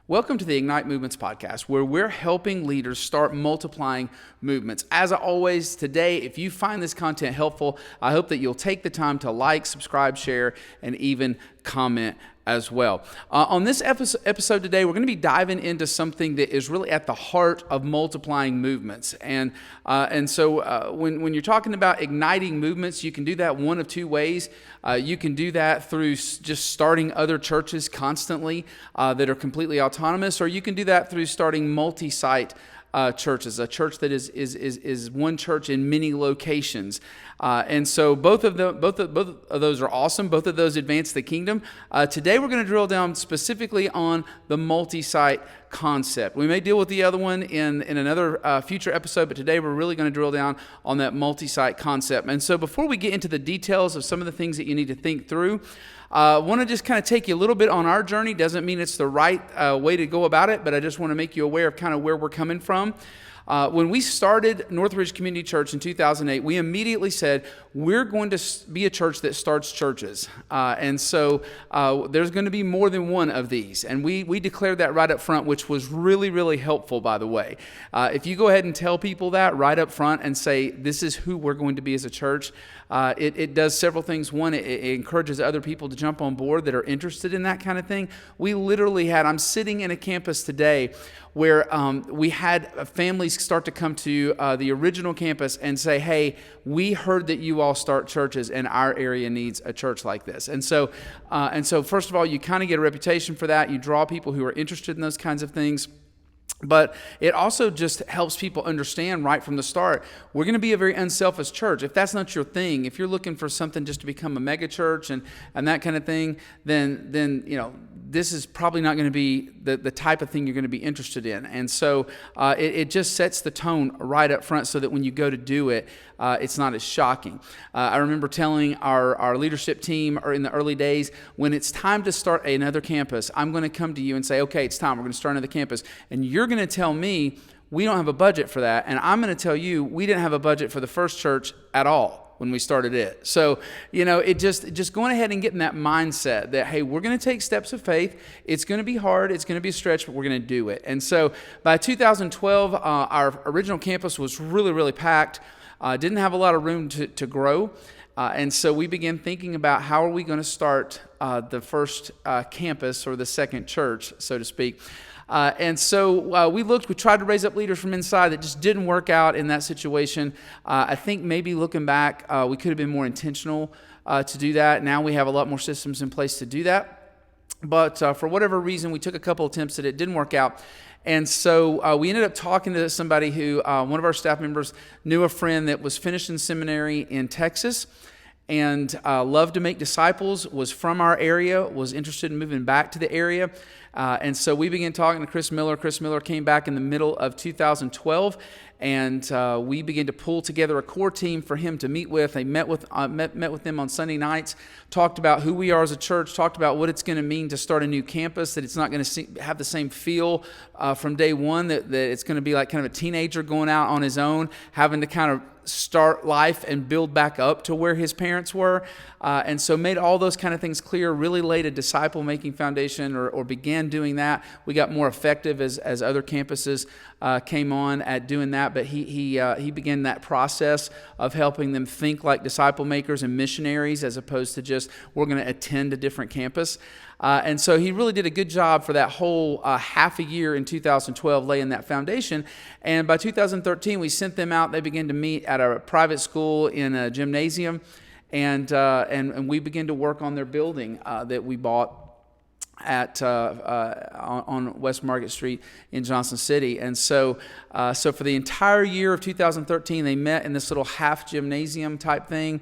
Welcome to the Ignite Movements podcast, where we're helping leaders start multiplying movements. As always, today, if you find this content helpful, I hope that you'll take the time to like, subscribe, share, and even comment as well. On this episode today, we're going to be diving into something that is really at the heart of multiplying movements. And so when you're talking about igniting movements, you can do that one of two ways. You can do that through just starting other churches constantly that are completely autonomous, or you can do that through starting multi-site churches, a church that is one church in many locations. And so both of those are awesome. Both of those advance the kingdom. Today we're going to drill down specifically on the multi-site concept. We may deal with the other one in another future episode, but today we're really going to drill down on that multi-site concept. And so before we get into the details of some of the things that you need to think through, I want to just kind of take you a little bit on our journey. Doesn't mean it's the right way to go about it, but I just want to make you aware of kind of where we're coming from. When we started Northridge Community Church in 2008, we immediately said, we're going to be a church that starts churches. And so there's going to be more than one of these. And we declared that right up front, which was really, really helpful, by the way. If you go ahead and tell people that right up front and say, this is who we're going to be as a church, it does several things. One, it encourages other people to jump on board that are interested in that kind of thing. We literally I'm sitting in a campus today where we had families start to come to the original campus and say, hey, we heard that you all start churches and our area needs a church like this. And so first of all, you kind of get a reputation for that. You draw people who are interested in those kinds of things. But it also just helps people understand right from the start, we're going to be a very unselfish church. If that's not your thing, if you're looking for something just to become a mega church and that kind of thing, then this is probably not going to be the type of thing you're going to be interested in. And so it just sets the tone right up front so that when you go to do it, it's not as shocking. I remember telling our leadership team in the early days, when it's time to start another campus, I'm going to come to you and say, okay, it's time. We're going to start another campus. And you're going to tell me we don't have a budget for that. And I'm going to tell you we didn't have a budget for the first church at all when we started it. So, it just going ahead and getting that mindset that, hey, we're going to take steps of faith. It's going to be hard. It's going to be a stretch, but we're going to do it. And so by 2012, our original campus was really, really packed. Didn't have a lot of room to grow. And so we began thinking about how are we going to start the first campus or the second church, so to speak. And so we tried to raise up leaders from inside. That just didn't work out in that situation. I think maybe looking back, we could have been more intentional to do that. Now we have a lot more systems in place to do that. But for whatever reason, we took a couple attempts at it. Didn't work out. And so we ended up talking to somebody who, one of our staff members knew a friend that was finishing seminary in Texas and loved to make disciples, was from our area, was interested in moving back to the area. And so we began talking to Chris Miller. Chris Miller came back in the middle of 2012, and we began to pull together a core team for him to meet with. I met with them on Sunday nights, talked about who we are as a church, talked about what it's going to mean to start a new campus, that it's not going to have the same feel from day one, that it's going to be like kind of a teenager going out on his own, having to kind of start life and build back up to where his parents were. And so made all those kind of things clear, really laid a disciple-making foundation or began doing that. We got more effective as other campuses came on at doing that, but he began that process of helping them think like disciple makers and missionaries as opposed to just we're going to attend a different campus. And so he really did a good job for that whole half a year in 2012 laying that foundation. And by 2013, we sent them out. They began to meet at a private school in a gymnasium, and we began to work on their building that we bought on West Market Street in Johnson City. And so for the entire year of 2013, they met in this little half gymnasium type thing.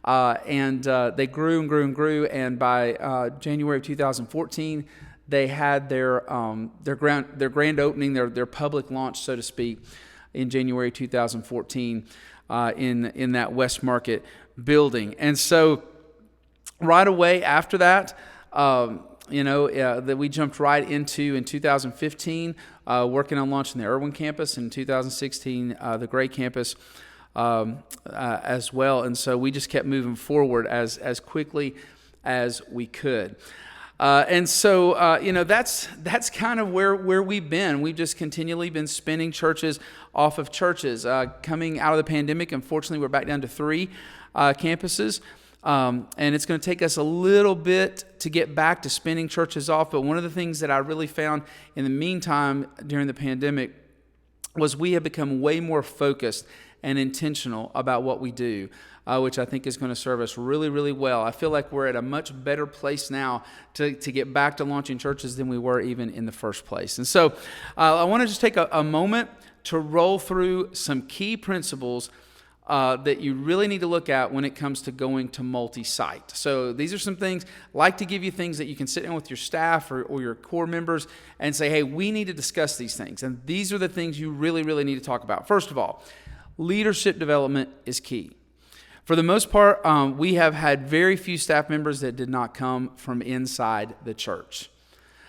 And they grew and grew and grew, and by January of 2014, they had their grand opening, their public launch, so to speak, in January 2014 in that West Market building. And so right away after that, that we jumped right into in 2015, working on launching the Irwin campus, in 2016 the Gray campus. As well. And so we just kept moving forward as quickly as we could. That's kind of where we've been. We've just continually been spinning churches off of churches. Coming out of the pandemic, unfortunately, we're back down to 3 campuses. And it's going to take us a little bit to get back to spinning churches off. But one of the things that I really found in the meantime during the pandemic was we have become way more focused and intentional about what we do, which I think is going to serve us really, really well. I feel like we're at a much better place now to get back to launching churches than we were even in the first place. And so I want to just take a moment to roll through some key principles that you really need to look at when it comes to going to multi-site. So these are some things, like to give you things that you can sit in with your staff or your core members and say, hey, we need to discuss these things. And these are the things you really, really need to talk about. First of all, leadership development is key. For the most part, we have had very few staff members that did not come from inside the church.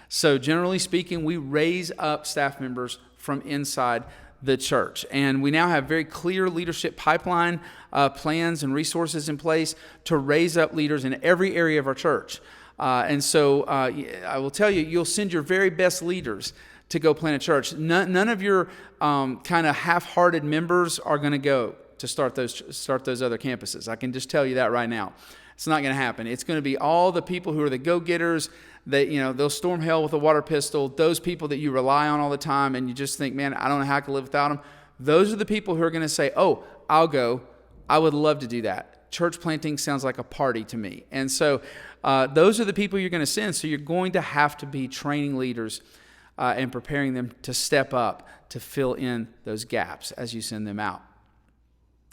So generally speaking, we raise up staff members from inside the church. And we now have very clear leadership pipeline plans and resources in place to raise up leaders in every area of our church. And so I will tell you, you'll send your very best leaders to go plant a church. None of your kind of half-hearted members are going to go to start those other campuses. I can just tell you that right now. It's not going to happen. It's going to be all the people who are the go-getters that, they'll storm hell with a water pistol, those people that you rely on all the time and you just think, man, I don't know how I can live without them. Those are the people who are going to say, oh, I'll go. I would love to do that. Church planting sounds like a party to me. And so those are the people you're going to send. So you're going to have to be training leaders and preparing them to step up to fill in those gaps as you send them out.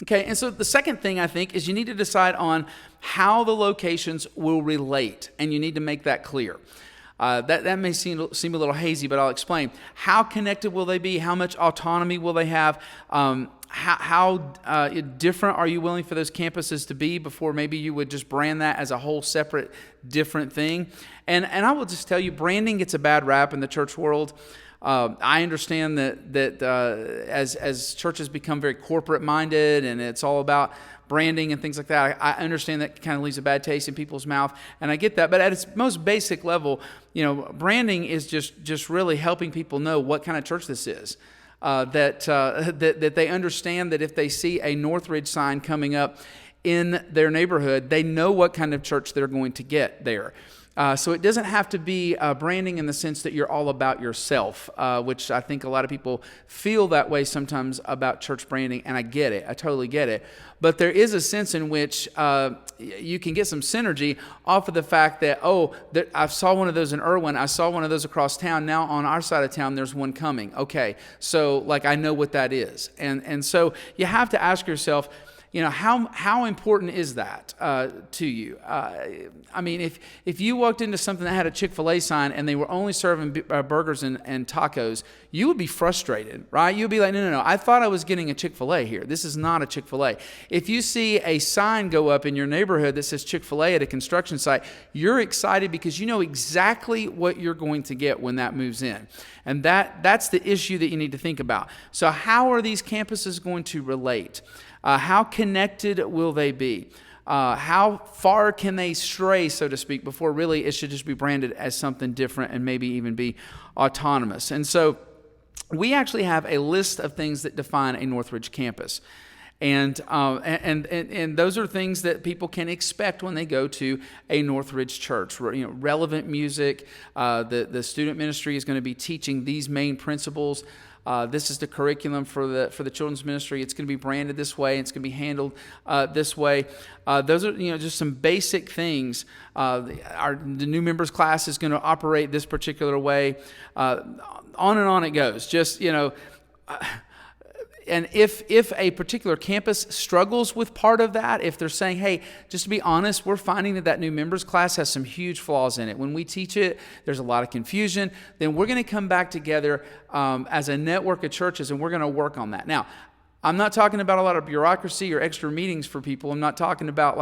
Okay, and so the second thing I think is you need to decide on how the locations will relate, and you need to make that clear. That may seem a little hazy, but I'll explain. How connected will they be? How much autonomy will they have? How different are you willing for those campuses to be before maybe you would just brand that as a whole separate, different thing? And I will just tell you, branding gets a bad rap in the church world. I understand that as churches become very corporate minded and it's all about branding and things like that, I understand that kind of leaves a bad taste in people's mouth, and I get that. But at its most basic level, branding is just really helping people know what kind of church this is. That they understand that if they see a Northridge sign coming up in their neighborhood, they know what kind of church they're going to get there. So it doesn't have to be branding in the sense that you're all about yourself, which I think a lot of people feel that way sometimes about church branding, and I get it. I totally get it. But there is a sense in which you can get some synergy off of the fact that, I saw one of those in Irwin. I saw one of those across town. Now on our side of town, there's one coming. Okay, so I know what that is. And so you have to ask yourself, how important is that to you? I mean, if you walked into something that had a Chick-fil-A sign and they were only serving burgers and tacos, you would be frustrated, right? You'd be like, no, I thought I was getting a Chick-fil-A here. This is not a Chick-fil-A. If you see a sign go up in your neighborhood that says Chick-fil-A at a construction site, you're excited because you know exactly what you're going to get when that moves in. And that's the issue that you need to think about. So how are these campuses going to relate? How connected will they be? How far can they stray, so to speak, before really it should just be branded as something different and maybe even be autonomous? And so we actually have a list of things that define a Northridge campus. And those are things that people can expect when they go to a Northridge church. Relevant music. The student ministry is going to be teaching these main principles. This is the curriculum for the children's ministry. It's going to be branded this way. It's going to be handled this way. Those are just some basic things. The new members class is going to operate this particular way. On and on it goes. And if a particular campus struggles with part of that, if they're saying, hey, just to be honest, we're finding that new members class has some huge flaws in it. When we teach it, there's a lot of confusion. Then we're going to come back together as a network of churches, and we're going to work on that. Now, I'm not talking about a lot of bureaucracy or extra meetings for people. I'm not talking about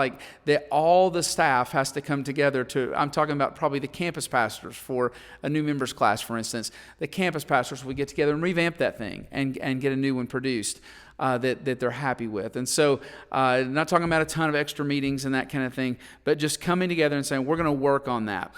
that all the staff has to come together I'm talking about probably the campus pastors for a new members class, for instance. The campus pastors will get together and revamp that thing and get a new one produced. that they're happy with. And so not talking about a ton of extra meetings and that kind of thing, but just coming together and saying, we're going to work on that.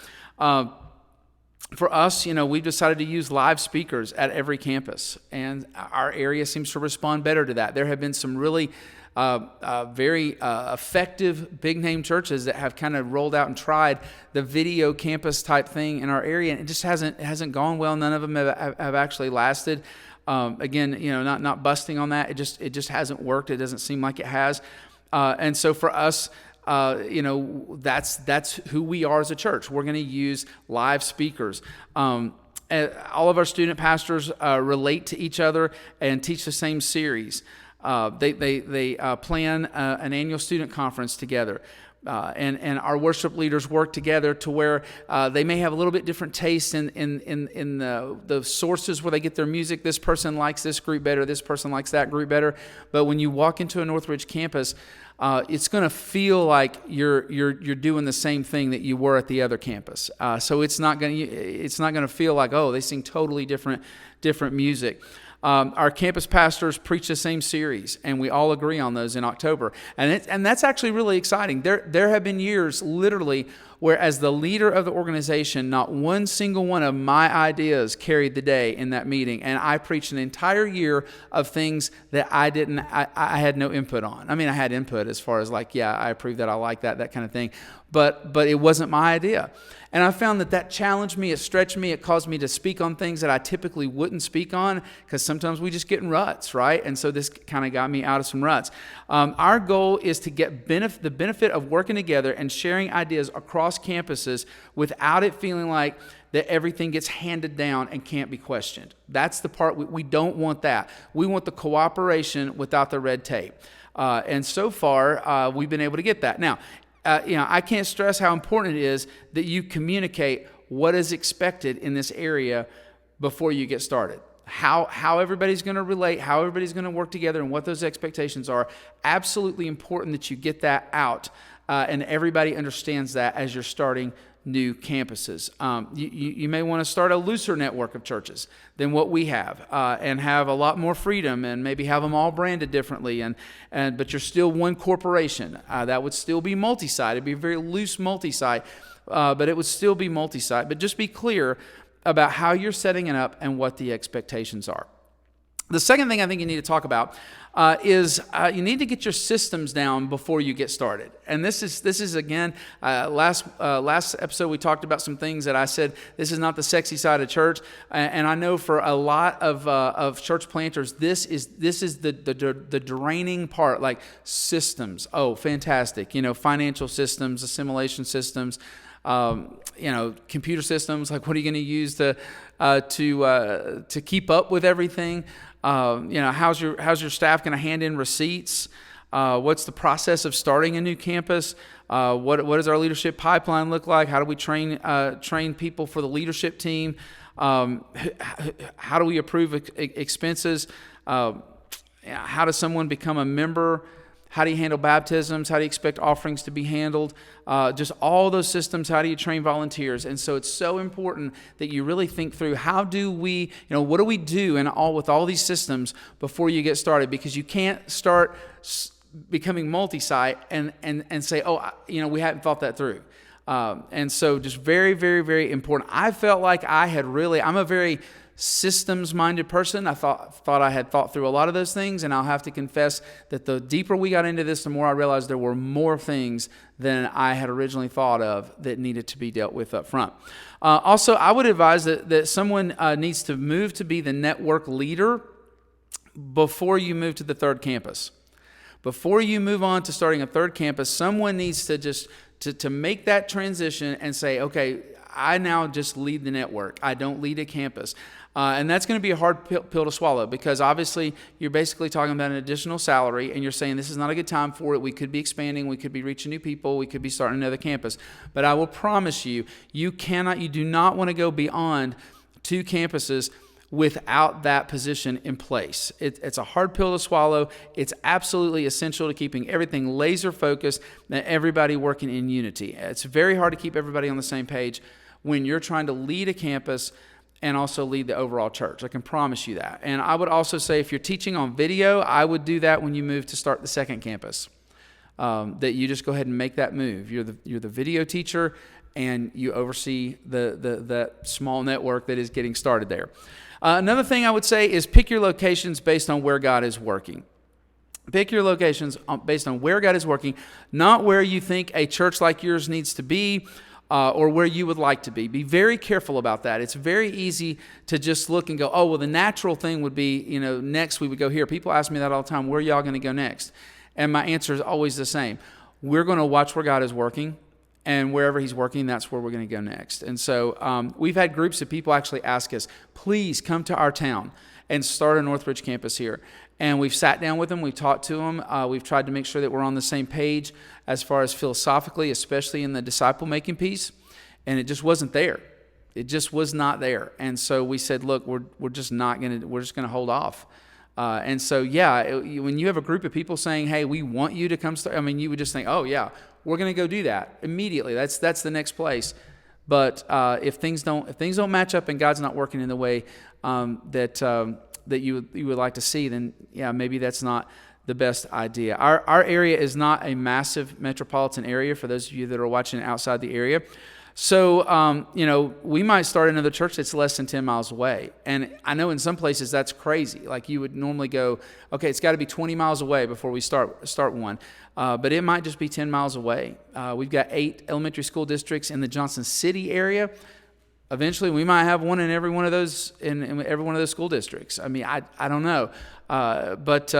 For us, we've decided to use live speakers at every campus, and our area seems to respond better to that. There have been some really very effective big-name churches that have kind of rolled out and tried the video campus type thing in our area, and it just hasn't gone well. None of them have actually lasted. Again, not busting on that. It just hasn't worked. It doesn't seem like it has. And so for us, that's who we are as a church. We're going to use live speakers. All of our student pastors relate to each other and teach the same series. They plan an annual student conference together. And our worship leaders work together to where they may have a little bit different taste in the sources where they get their music. This person likes this group better. This person likes that group better. But when you walk into a Northridge campus, it's going to feel like you're doing the same thing that you were at the other campus. So it's not going to feel like, oh, they sing totally different music. Our campus pastors preach the same series, and we all agree on those in October. And that's actually really exciting. There have been years, literally, where as the leader of the organization, not one single one of my ideas carried the day in that meeting, and I preached an entire year of things that I had no input on. I mean, I had input as far as like, yeah, I approve that, I like that kind of thing, but it wasn't my idea. And I found that challenged me, it stretched me, it caused me to speak on things that I typically wouldn't speak on, because sometimes we just get in ruts, right? And so this kind of got me out of some ruts. Our goal is to get the benefit of working together and sharing ideas across campuses without it feeling like that everything gets handed down and can't be questioned. That's the part we don't want that. We want the cooperation without the red tape. And so far, we've been able to get that. Now, I can't stress how important it is that you communicate what is expected in this area before you get started. How everybody's going to relate, how everybody's going to work together, and what those expectations are. Absolutely important that you get that out, and everybody understands that as you're starting new campuses. You may want to start a looser network of churches than what we have, and have a lot more freedom, and maybe have them all branded differently, but you're still one corporation. That would still be Multisite. It'd be a very loose Multisite, but it would still be Multisite. But just be clear about how you're setting it up and what the expectations are. The second thing I think you need to talk about is you need to get your systems down before you get started. And this is again, last episode we talked about some things that I said this is not the sexy side of church, and I know for a lot of church planters this is the draining part, like systems. Oh, fantastic! Financial systems, assimilation systems. Computer systems. Like, what are you going to use to keep up with everything? How's your staff going to hand in receipts? What's the process of starting a new campus? What does our leadership pipeline look like? How do we train people for the leadership team? How do we approve expenses? How does someone become a member? How do you handle baptisms? How do you expect offerings to be handled? Just all those systems. How do you train volunteers? And so it's so important that you really think through what do we do with all these systems before you get started, because you can't start becoming multi-site and say, we hadn't thought that through. And so just very, very, very important. I felt like I'm a very systems-minded person. I thought I had thought through a lot of those things, and I'll have to confess that the deeper we got into this, the more I realized there were more things than I had originally thought of that needed to be dealt with up front. Also, I would advise that someone needs to move to be the network leader before you move to the third campus. Before you move on to starting a third campus, someone needs to just to make that transition and say, okay, I now just lead the network. I don't lead a campus. And that's going to be a hard pill to swallow, because obviously you're basically talking about an additional salary, and you're saying this is not a good time for it. We could be expanding. We could be reaching new people. We could be starting another campus. But I will promise you, you do not want to go beyond 2 campuses without that position in place. It's a hard pill to swallow. It's absolutely essential to keeping everything laser focused and everybody working in unity. It's very hard to keep everybody on the same page when you're trying to lead a campus and also lead the overall church. I can promise you that. And I would also say if you're teaching on video, I would do that when you move to start the second campus. That you just go ahead and make that move. You're the video teacher, and you oversee the small network that is getting started there. Another thing I would say is pick your locations based on where God is working. Pick your locations based on where God is working, not where you think a church like yours needs to be, or where you would like to be. Be very careful about that. It's very easy to just look and go, oh, well, the natural thing would be, next we would go here. People ask me that all the time, where are y'all going to go next? And my answer is always the same. We're going to watch where God is working, and wherever he's working, that's where we're going to go next. And so we've had groups of people actually ask us, please come to our town and start a Northridge campus here. And we've sat down with them, we've talked to them, we've tried to make sure that we're on the same page as far as philosophically, especially in the disciple-making piece, and it just wasn't there. It just was not there. And so we said, look, we're just going to hold off. And so, when you have a group of people saying, hey, we want you to come start, you would just think, oh, yeah, we're going to go do that immediately. That's the next place. But if things don't match up and God's not working in the way that you would like to see, then maybe that's not the best idea. Our area is not a massive metropolitan area for those of you that are watching outside the area. So, we might start another church that's less than 10 miles away. And I know in some places that's crazy. Like you would normally go, okay, it's got to be 20 miles away before we start one. But it might just be 10 miles away. We've got 8 elementary school districts in the Johnson City area. Eventually, we might have one in every one of those in every one of those school districts. I don't know. But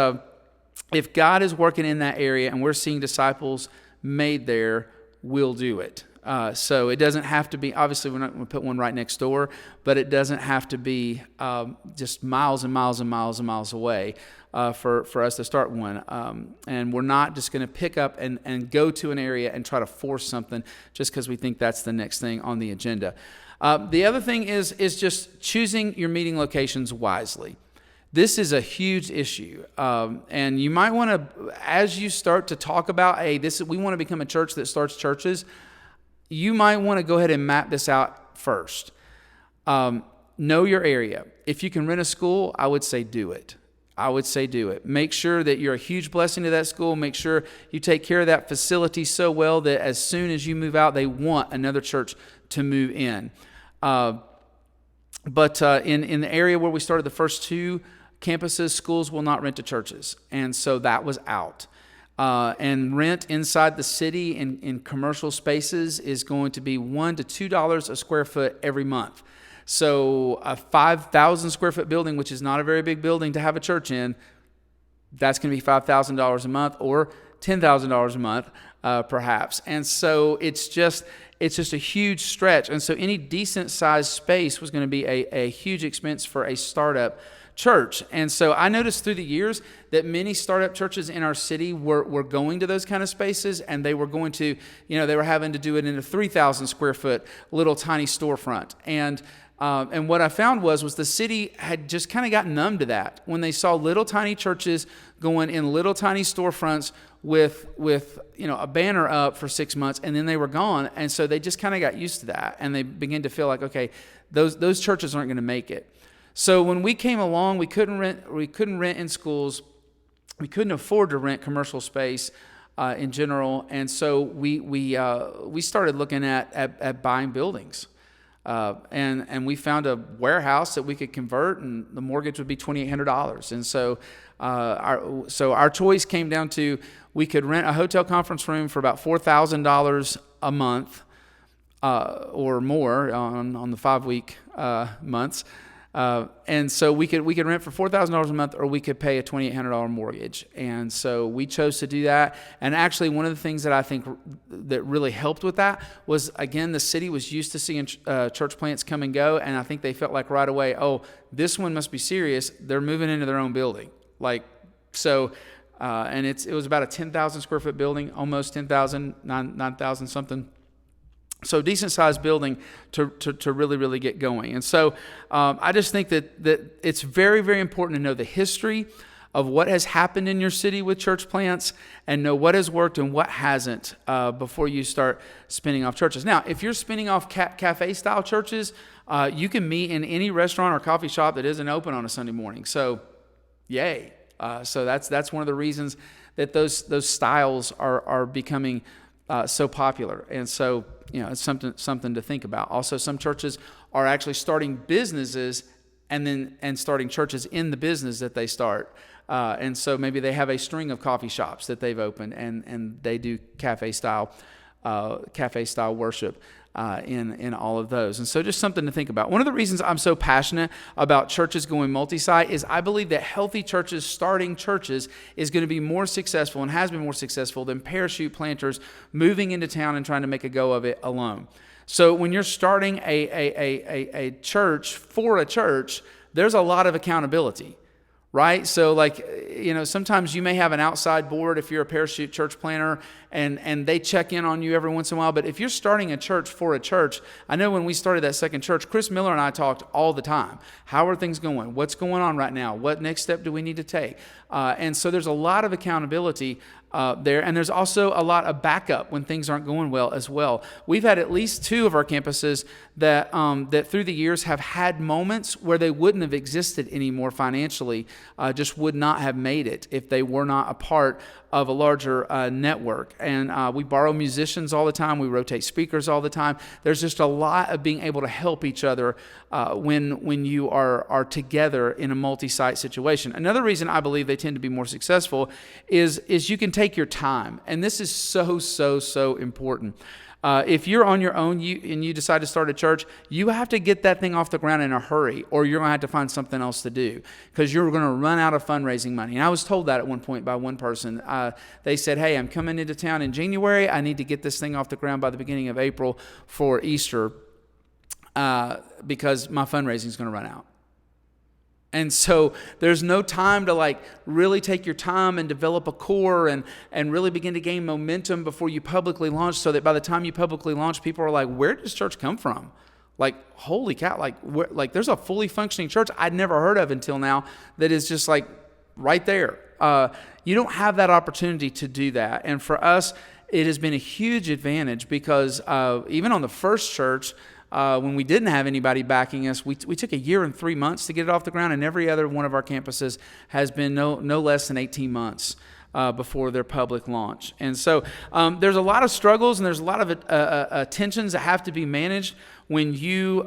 if God is working in that area and we're seeing disciples made there, we'll do it. So it doesn't have to be, obviously we're not going to put one right next door, but it doesn't have to be just miles and miles and miles and miles away for us to start one. And we're not just going to pick up and go to an area and try to force something just because we think that's the next thing on the agenda. The other thing is just choosing your meeting locations wisely. This is a huge issue, and you might want to, as you start to talk about, we want to become a church that starts churches, you might want to go ahead and map this out first. Know your area. If you can rent a school, I would say do it. Make sure that you're a huge blessing to that school. Make sure you take care of that facility so well that as soon as you move out, they want another church to move in. But in the area where we started the first 2 campuses, schools will not rent to churches. And so that was out. And rent inside the city in commercial spaces is going to be $1 to $2 a square foot every month. So a 5,000 square foot building, which is not a very big building to have a church in, that's going to be $5,000 a month or $10,000 a month, perhaps. And so it's just a huge stretch. And so any decent sized space was going to be a huge expense for a startup church. And so I noticed through the years that many startup churches in our city were going to those kind of spaces, and they were going to, they were having to do it in a 3,000 square foot little tiny storefront. And what I found was the city had just kind of gotten numb to that when they saw little tiny churches going in little tiny storefronts with a banner up for 6 months, and then they were gone. And so they just kind of got used to that, and they began to feel like, okay, those churches aren't going to make it. So when we came along, we couldn't rent in schools. We couldn't afford to rent commercial space in general, and so we started looking at buying buildings. And we found a warehouse that we could convert, and the mortgage would be $2,800. And so our choice came down to we could rent a hotel conference room for about $4,000 a month or more on the 5-week months. And so we could rent for $4,000 a month, or we could pay a $2,800 mortgage. And so we chose to do that. And actually, one of the things that I think that really helped with that was, again, the city was used to seeing church plants come and go, and I think they felt like right away, oh, this one must be serious. They're moving into their own building. And it was about a 10,000 square foot building, almost 10,000, 9,000 something. So decent sized building to really, really get going. And so I just think that it's very, very important to know the history of what has happened in your city with church plants and know what has worked and what hasn't before you start spinning off churches. Now, if you're spinning off cafe-style churches, you can meet in any restaurant or coffee shop that isn't open on a Sunday morning. So, yay. So that's one of the reasons that those styles are becoming so popular. And so, it's something to think about. Also, some churches are actually starting businesses and starting churches in the business that they start. And so maybe they have a string of coffee shops that they've opened, and they do cafe style worship in all of those. And so just something to think about. One of the reasons I'm so passionate about churches going multi-site is I believe that healthy churches starting churches is going to be more successful and has been more successful than parachute planters moving into town and trying to make a go of it alone. So when you're starting a church for a church, there's a lot of accountability, right? So sometimes you may have an outside board if you're a parachute church planter and they check in on you every once in a while. But if you're starting a church for a church, I know when we started that second church, Chris Miller and I talked all the time. How are things going? What's going on right now? What next step do we need to take? And so there's a lot of accountability there. And there's also a lot of backup when things aren't going well as well. We've had at least 2 of our campuses that through the years have had moments where they wouldn't have existed anymore financially, just would not have made it if they were not a part of a larger network. And we borrow musicians all the time. We rotate speakers all the time. There's just a lot of being able to help each other when you are together in a multi-site situation. Another reason I believe they tend to be more successful is you can take your time. And this is so important. If you're on your own and you decide to start a church, you have to get that thing off the ground in a hurry, or you're going to have to find something else to do because you're going to run out of fundraising money. And I was told that at one point by one person. They said, hey, I'm coming into town in January. I need to get this thing off the ground by the beginning of April for Easter because my fundraising is going to run out. And so there's no time to really take your time and develop a core and really begin to gain momentum before you publicly launch, so that by the time you publicly launch, people are like, where does church come from? Holy cow, there's a fully functioning church I'd never heard of until now that is just right there. You don't have that opportunity to do that. And for us, it has been a huge advantage because even on the first church, when we didn't have anybody backing us, we took 1 year and 3 months to get it off the ground, and every other one of our campuses has been no less than 18 months before their public launch. And so there's a lot of struggles and there's a lot of tensions that have to be managed when you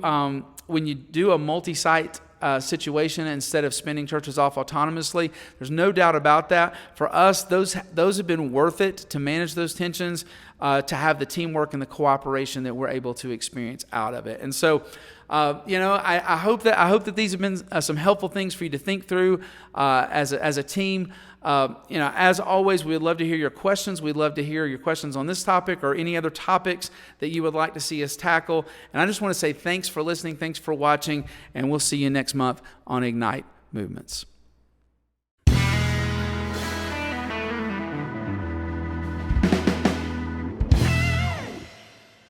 do a multi-site situation instead of spinning churches off autonomously. There's no doubt about that. For us, those have been worth it to manage those tensions, to have the teamwork and the cooperation that we're able to experience out of it. And so, I hope that these have been some helpful things for you to think through as a team. As always, we would love to hear your questions. We'd love to hear your questions on this topic or any other topics that you would like to see us tackle. And I just want to say thanks for listening. Thanks for watching. And we'll see you next month on Ignite Movements.